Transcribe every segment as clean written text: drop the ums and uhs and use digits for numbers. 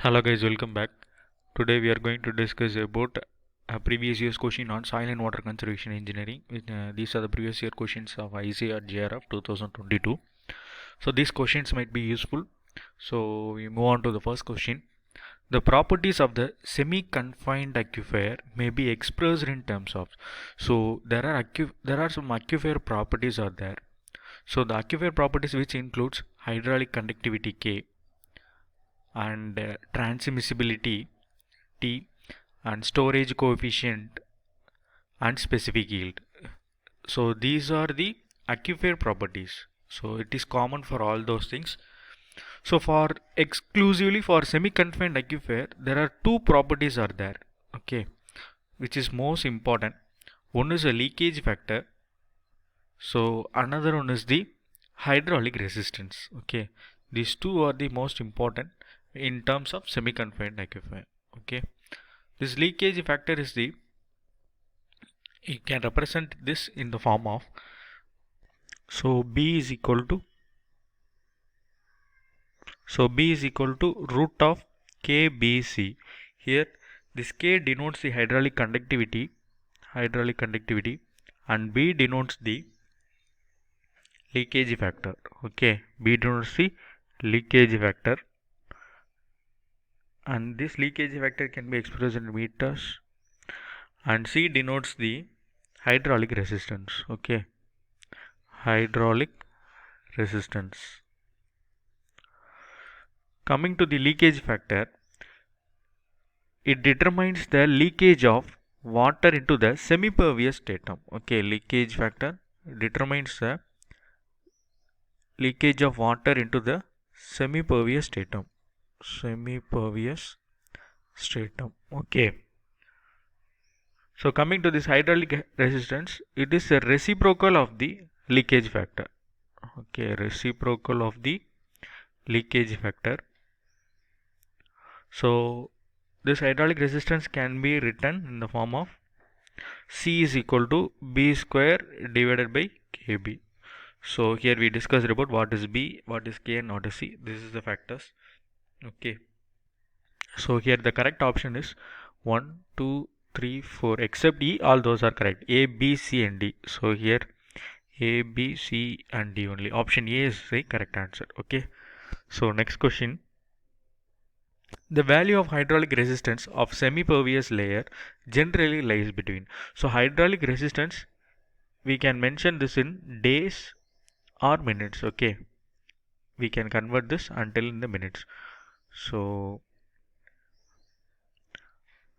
Hello guys, welcome back. Today we are going to discuss about a previous year's question on soil and water conservation engineering. These are the previous year questions of IC or JRF 2022. So these questions might be useful. So we move on to the first question. The properties of the semi-confined aquifer may be expressed in terms of. So there are some aquifer properties are there. So the aquifer properties which includes hydraulic conductivity K and transmissibility T and storage coefficient and specific yield. So these are the aquifer properties. So it is common for all those things. So for exclusively for semi-confined aquifer, there are two properties are there. Okay, which is most important. One is a leakage factor. So another one is the hydraulic resistance. Okay, these two are the most important in terms of semi-confined aquifer. Okay, this leakage factor is the, you can represent this in the form of, so B is equal to, root of KBC. Here this K denotes the hydraulic conductivity, and B denotes the leakage factor. Okay, B denotes the leakage factor, and this leakage factor can be expressed in meters, and C denotes the hydraulic resistance. Okay, hydraulic resistance. Coming to the leakage factor, it determines the leakage of water into the semi-pervious stratum. Okay, leakage factor determines the leakage of water into the semi-pervious stratum. Semi-pervious stratum. Okay. So coming to this hydraulic resistance, it is a reciprocal of the leakage factor. Okay, reciprocal of the leakage factor. So this hydraulic resistance can be written in the form of C is equal to B square divided by KB. So here we discussed about what is B, what is K, and what is C. This is the factors. Okay. So here the correct option is 1, 2, 3, 4. Except E, all those are correct. A, B, C, and D. So here A, B, C, and D only. Option A is the correct answer. Okay. So next question. The value of hydraulic resistance of semi-pervious layer generally lies between. So hydraulic resistance, we can mention this in days or minutes. Okay, we can convert this until in the minutes. So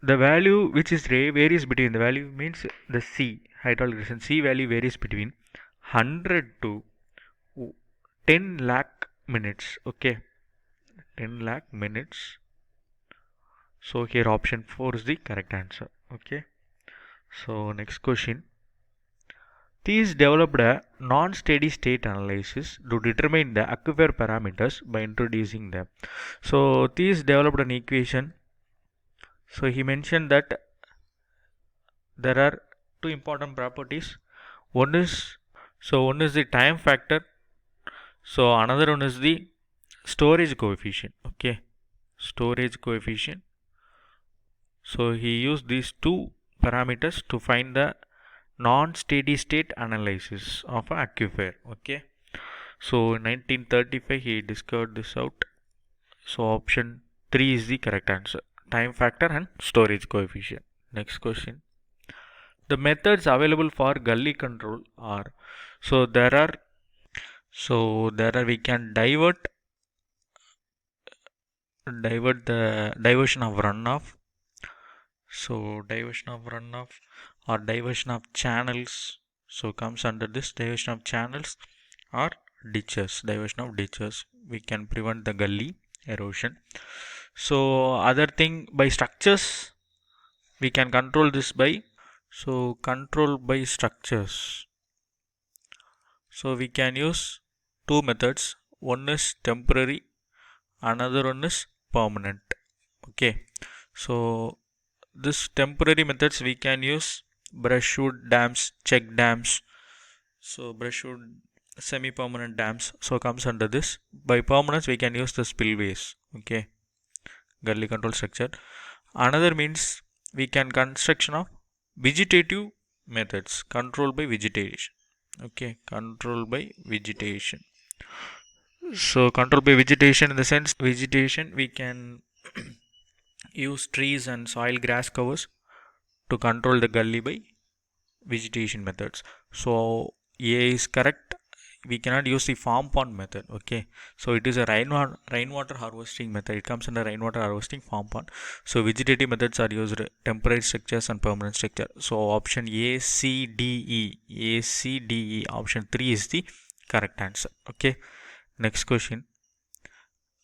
the value which is varies between, the value means the C, hydraulic resistance C value varies between 100 to 10 lakh minutes. Okay, 10 lakh minutes. So here option 4 is the correct answer. Okay, so next question. These developed a non-steady state analysis to determine the aquifer parameters by introducing them. So these developed an equation. So he mentioned that there are two important properties. One is the time factor. So another one is the storage coefficient. Okay, storage coefficient. So he used these two parameters to find the non-steady state analysis of an aquifer. Okay, so in 1935 he discovered this out. So option 3 is the correct answer, time factor and storage coefficient. Next question. The methods available for gully control are, so there are we can divert the diversion of runoff. So diversion of runoff or diversion of channels, so comes under this diversion of channels, or ditches, diversion of ditches. We can prevent the gully erosion. So other thing, by structures we can control this by, so control by structures. So we can use two methods. One is temporary, another one is permanent. Okay, so this temporary methods we can use brushwood dams, check dams. So brushwood semi-permanent dams, so comes under this. By permanence we can use the spillways. Okay, gully control structure. Another means we can construction of vegetative methods, control by vegetation. Okay, control by vegetation. So control by vegetation in the sense vegetation we can use trees and soil grass covers to control the gully by vegetation methods. So A is correct. We cannot use the farm pond method. Okay, so it is a rainwater harvesting method. It comes under rainwater harvesting farm pond. So vegetative methods are used temporary structures and permanent structure. So option A, C, D, E. A, C, D, E. Option 3 is the correct answer. Okay, next question.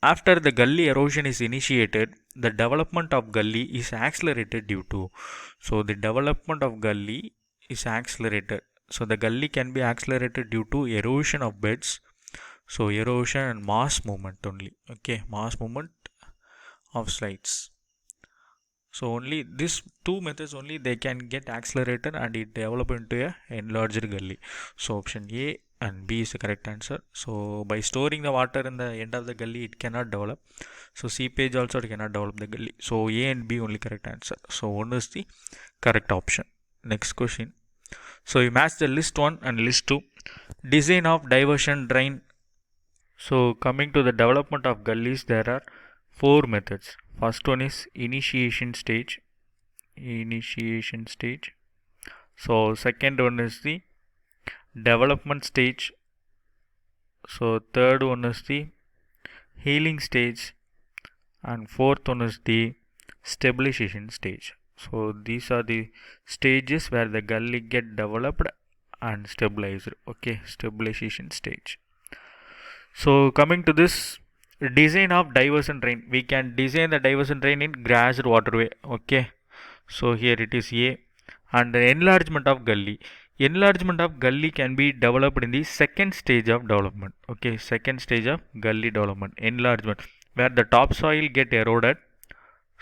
After the gully erosion is initiated, the development of gully is accelerated due to. So the development of gully is accelerated. So the gully can be accelerated due to erosion of beds. So erosion and mass movement only. Okay, mass movement of slides. So only these two methods only they can get accelerated and it develop into a enlarged gully. So option A and B is the correct answer. So by storing the water in the end of the gully it cannot develop. So seepage also it cannot develop the gully. So A and B only correct answer. So one is the correct option. Next question. So you match the list 1 and list 2. Design of diversion drain. So coming to the development of gullies there are four methods. First one is initiation stage. So second one is the development stage. So third one is the healing stage, and fourth one is the stabilization stage. So these are the stages where the gully get developed and stabilized. Okay, stabilization stage. So coming to this design of diversion drain, we can design the diversion drain in grassed waterway. Okay, so here it is A. And the enlargement of gully. Enlargement of gully can be developed in the second stage of development. Okay, second stage of gully development, enlargement, where the topsoil get eroded.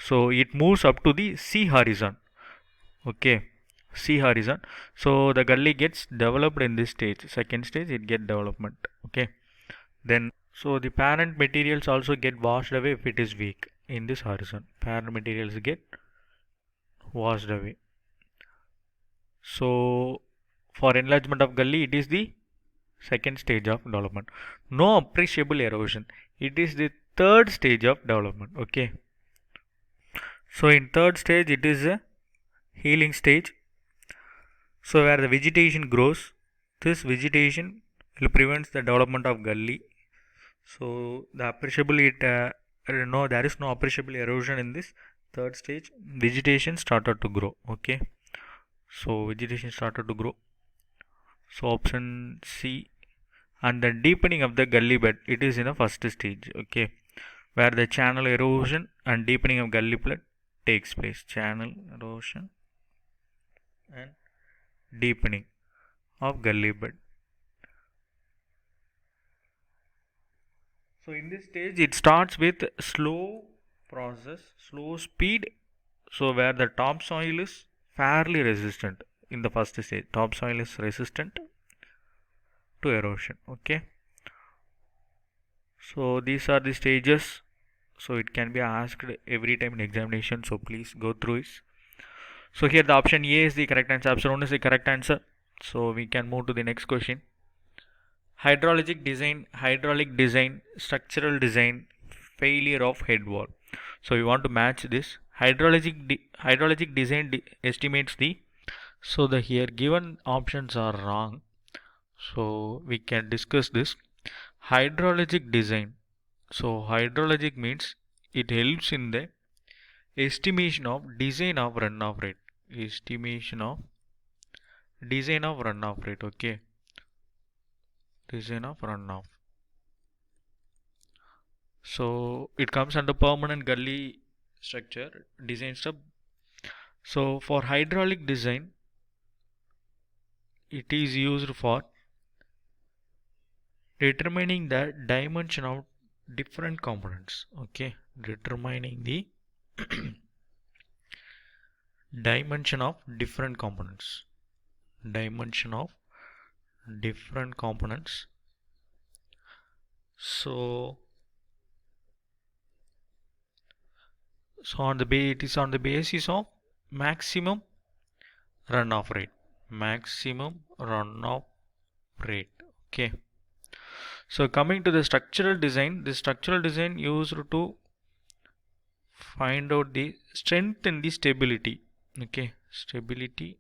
So it moves up to the sea horizon. Okay, sea horizon. So the gully gets developed in this stage. Second stage it get development. Okay, then so the parent materials also get washed away if it is weak in this horizon. Parent materials get washed away. So for enlargement of gully, it is the second stage of development. No appreciable erosion. It is the third stage of development. Okay. So in third stage, it is a healing stage. So where the vegetation grows, this vegetation will prevent the development of gully. So the appreciable no, there is no appreciable erosion in this third stage. Vegetation started to grow. Okay. So vegetation started to grow. So option C. And the deepening of the gully bed, it is in the first stage. Okay, where the channel erosion and deepening of gully bed takes place. Channel erosion and deepening of gully bed. So in this stage, it starts with slow process, slow speed. So where the topsoil is fairly resistant in the first stage. Topsoil is resistant to erosion. Okay. So these are the stages. So it can be asked every time in examination. So please go through it. So here the option A is the correct answer. Option 1 is the correct answer. So we can move to the next question. Hydraulic design, structural design, failure of head wall. So we want to match this. Hydraulic design estimates the. So the here given options are wrong. So we can discuss this. Hydraulic design. So hydraulic means it helps in the estimation of design of runoff rate. Estimation of design of runoff rate. Okay, design of runoff. So it comes under permanent gully structure design stuff. So for hydraulic design, it is used for determining the dimension of different components. Okay, determining the dimension of different components. Dimension of different components. So So it is on the basis of maximum runoff rate. Maximum runoff rate. Okay. So coming to the structural design, the structural design used to find out the strength and the stability. Okay, stability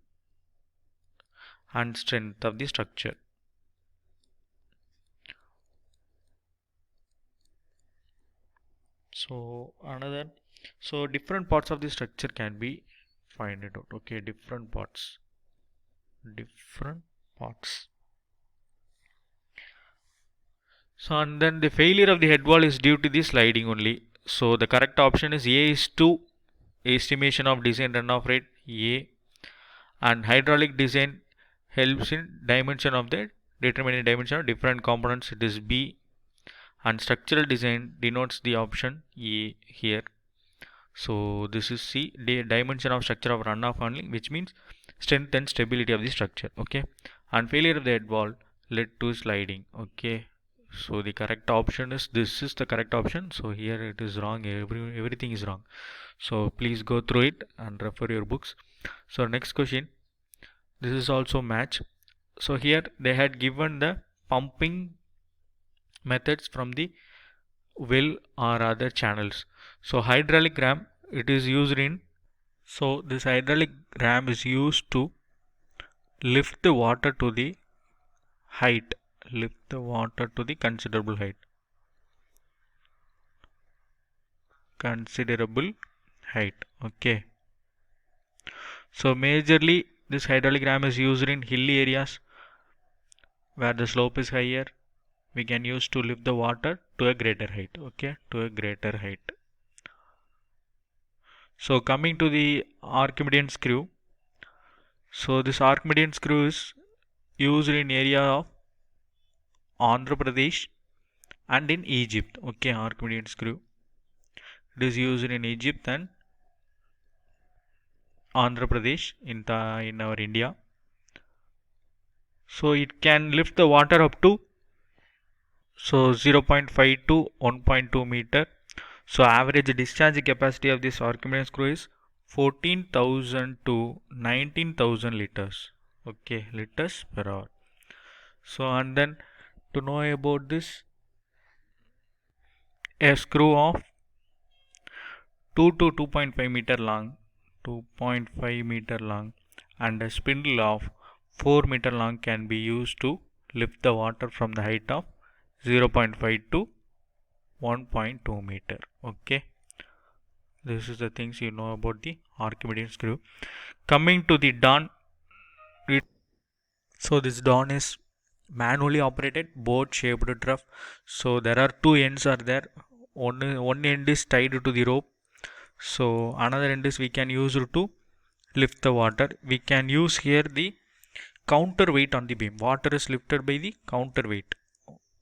and strength of the structure. So different parts of the structure can be find it out. Okay, different parts. So and then the failure of the head wall is due to the sliding only. So the correct option is A is 2, estimation of design runoff rate A, and hydraulic design helps in dimension of the determining dimension of different components, it is B, and structural design denotes the option A here. So this is C, the dimension of structure of runoff only, which means strength and stability of the structure. Okay, and failure of the head wall led to sliding. Okay, so the correct option is this is the correct option. So here it is wrong. Everything is wrong. So please go through it and refer your books. So next question. This is also match. So here they had given the pumping methods from the well or other channels. So hydraulic ram it is used in. So this hydraulic ram is used to lift the water to the height. Lift the water to the considerable height. Considerable height. Okay. So majorly this hydraulic ram is used in hilly areas where the slope is higher. We can use to lift the water to a greater height. Okay, to a greater height. So coming to the Archimedean screw. So this Archimedean screw is used in area of Andhra Pradesh and in Egypt. Okay, Archimedean screw. It is used in Egypt and Andhra Pradesh in our India. So it can lift the water up to 0.5 to 1.2 meter. So average discharge capacity of this Archimedean screw is 14,000 to 19,000 liters. Okay, liters per hour. So and then to know about this, a screw of 2 to 2.5 meter long, 2.5 meter long, and a spindle of 4 meter long can be used to lift the water from the height of 0.5 to 1.2 meter. Okay, this is the things you know about the Archimedean screw. Coming to the Dawn, so this Dawn is manually operated boat shaped trough. So there are two ends are there. One end is tied to the rope. So another end is we can use to lift the water. We can use here the counterweight on the beam. Water is lifted by the counterweight.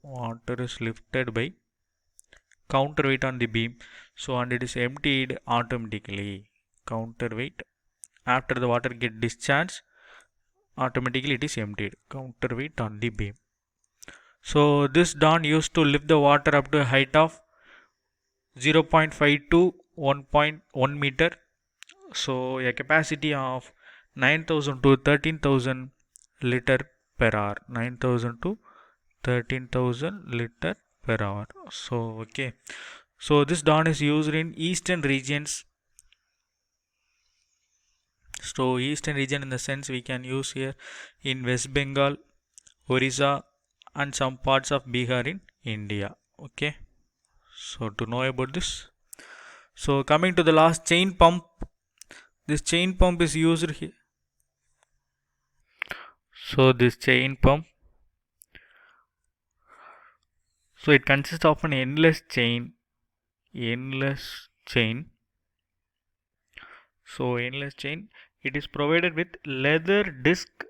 Water is lifted by counterweight on the beam. So and it is emptied automatically. Counterweight. After the water get discharged, automatically it is emptied. Counterweight on the beam. So this Dawn used to lift the water up to a height of 0.5 to 1.1 meter. So a capacity of 9,000 to 13,000 liter per hour. 9,000 to 13,000 liter per hour. So okay. So this Dawn is used in eastern regions. So eastern region in the sense we can use here in West Bengal, Orissa and some parts of Bihar in India. Okay. So to know about this. So coming to the last, chain pump. This chain pump is used here. So this chain pump. So it consists of an endless chain. So endless chain. It is provided with leather disc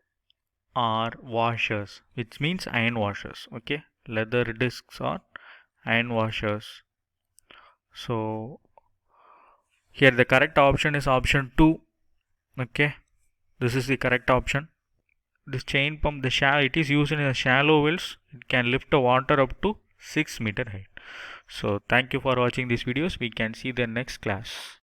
or washers, which means iron washers. Okay, leather discs or iron washers. So here the correct option is option 2. Okay, this is the correct option. This chain pump, it is used in a shallow wells. It can lift the water up to 6 meter height. So thank you for watching these videos. We can see the next class.